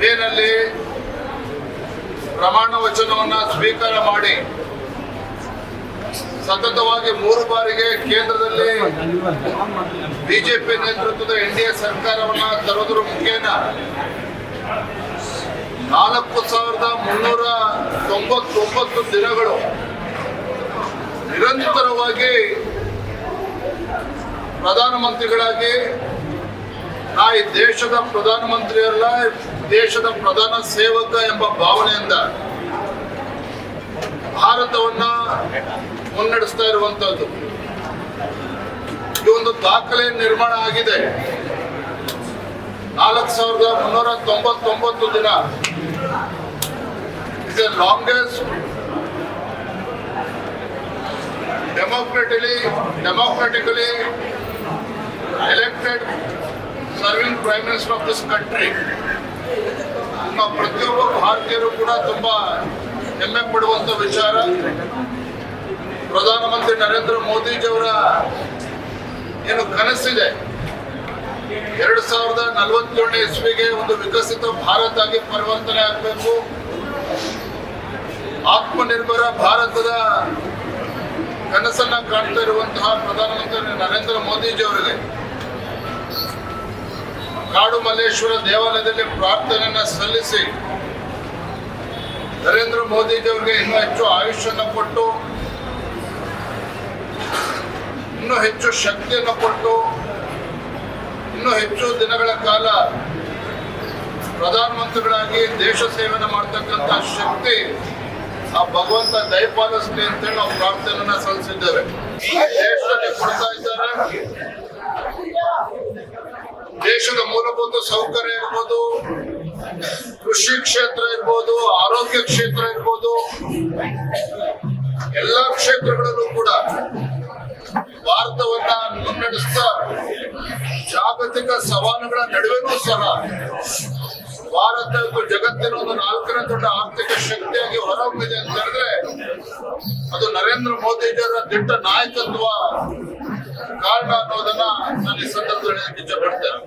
ಮೇನಲ್ಲಿ ಪ್ರಮಾಣ ವಚನವನ್ನ ಸ್ವೀಕಾರ ಮಾಡಿ ಸತತವಾಗಿ 3 ಬಾರಿಗೆ ಕೇಂದ್ರದಲ್ಲಿ ಬಿಜೆಪಿ ನೇತೃತ್ವದ ಎನ್ಡಿಎ ಸರ್ಕಾರವನ್ನ ತರೋದ್ರ ಮುಖೇನ 4,399 ದಿನಗಳು ನಿರಂತರವಾಗಿ ಪ್ರಧಾನಮಂತ್ರಿಗಳಾಗಿ ನಾ ಈ ದೇಶದ ಪ್ರಧಾನಮಂತ್ರಿ ಅಲ್ಲ, ದೇಶದ ಪ್ರಧಾನ ಸೇವಕ ಎಂಬ ಭಾವನೆಯಿಂದ ಭಾರತವನ್ನ ಮುನ್ನಡೆಸ್ತಾ ಇರುವಂತದ್ದು. ಈ ಒಂದು ದಾಖಲೆ ನಿರ್ಮಾಣ ಆಗಿದೆ. 4,399 ದಿನ. Is the longest democratically elected serving prime minister of this country. ನಮ್ಮ ಪ್ರತಿಯೊಬ್ಬ ಭಾರತೀಯರು ಕೂಡ ತುಂಬಾ ಹೆಮ್ಮೆ ಪಡುವಂತ ವಿಚಾರ. ಪ್ರಧಾನಮಂತ್ರಿ ನರೇಂದ್ರ ಮೋದಿಜಿಯವರ ಏನು ಕನಸಿದೆ 2047ನೇ ಇಸ್ವಿಗೆ ಒಂದು ವಿಕಸಿತ ಭಾರತ ಆಗಿ ಪರಿವರ್ತನೆ ಆಗಬೇಕು, ಆತ್ಮನಿರ್ಭರ ಭಾರತದ ಕನಸನ್ನ ಕಾಣ್ತಾ ಇರುವಂತಹ ಪ್ರಧಾನಮಂತ್ರಿ ನರೇಂದ್ರ ಮೋದಿಜಿಯವರಿಗೆ ಕಾಡು ಮಲ್ಲೇಶ್ವರ ದೇವಾಲಯದಲ್ಲಿ ಪ್ರಾರ್ಥನೆಯನ್ನ ಸಲ್ಲಿಸಿ ನರೇಂದ್ರ ಮೋದಿಜಿಯವರಿಗೆ ಇನ್ನೂ ಹೆಚ್ಚು ಆಯುಷ್ಯನ್ನ ಕೊಟ್ಟು, ಇನ್ನೂ ಹೆಚ್ಚು ಶಕ್ತಿಯನ್ನು ಕೊಟ್ಟು, ಇನ್ನೂ ಹೆಚ್ಚು ದಿನಗಳ ಕಾಲ ಪ್ರಧಾನಮಂತ್ರಿಗಳಾಗಿ ದೇಶ ಸೇವೆಯನ್ನು ಮಾಡ್ತಕ್ಕಂಥ ಶಕ್ತಿ ಆ ಭಗವಂತ ದಯಪಾಲಿಸಲಿ ಅಂತೇಳಿ ನಾವು ಪ್ರಾರ್ಥನೆಯನ್ನ ಸಲ್ಲಿಸಿದ್ದೇವೆ. ದೇಶದಲ್ಲಿ ಕೊಡ್ತಾ ಇದ್ದಾರೆ. ದೇಶದ ಮೂಲಭೂತ ಸೌಕರ್ಯ ಇರ್ಬೋದು, ಕೃಷಿ ಕ್ಷೇತ್ರ ಇರ್ಬೋದು, ಆರೋಗ್ಯ ಕ್ಷೇತ್ರ ಇರ್ಬೋದು, ಎಲ್ಲಾ ಕ್ಷೇತ್ರಗಳಲ್ಲೂ ಕೂಡ ಭಾರತವನ್ನ ಮುನ್ನಡೆಸ್ತಾ ಜಾಗತಿಕ ಸವಾಲುಗಳ ನಡುವೆನೂ ಸಹ ಭಾರತ ಜಗತ್ತಿನ ಒಂದು 4ನೇ ದೊಡ್ಡ ಆರ್ಥಿಕ ಶಕ್ತಿಯಾಗಿ ಹೊರಹೊಮ್ಮಿದೆ ಅಂತ ಹೇಳಿದ್ರೆ ಅದು ನರೇಂದ್ರ ಮೋದಿಜಿಯವರ ದಿಟ್ಟ ನಾಯಕತ್ವ ಕಾರಣ ಅನ್ನೋದನ್ನ ನಾನು ಈ ಸಂದರ್ಭದಲ್ಲಿ ಇಚ್ಛೆ ಪಡ್ತೇನೆ.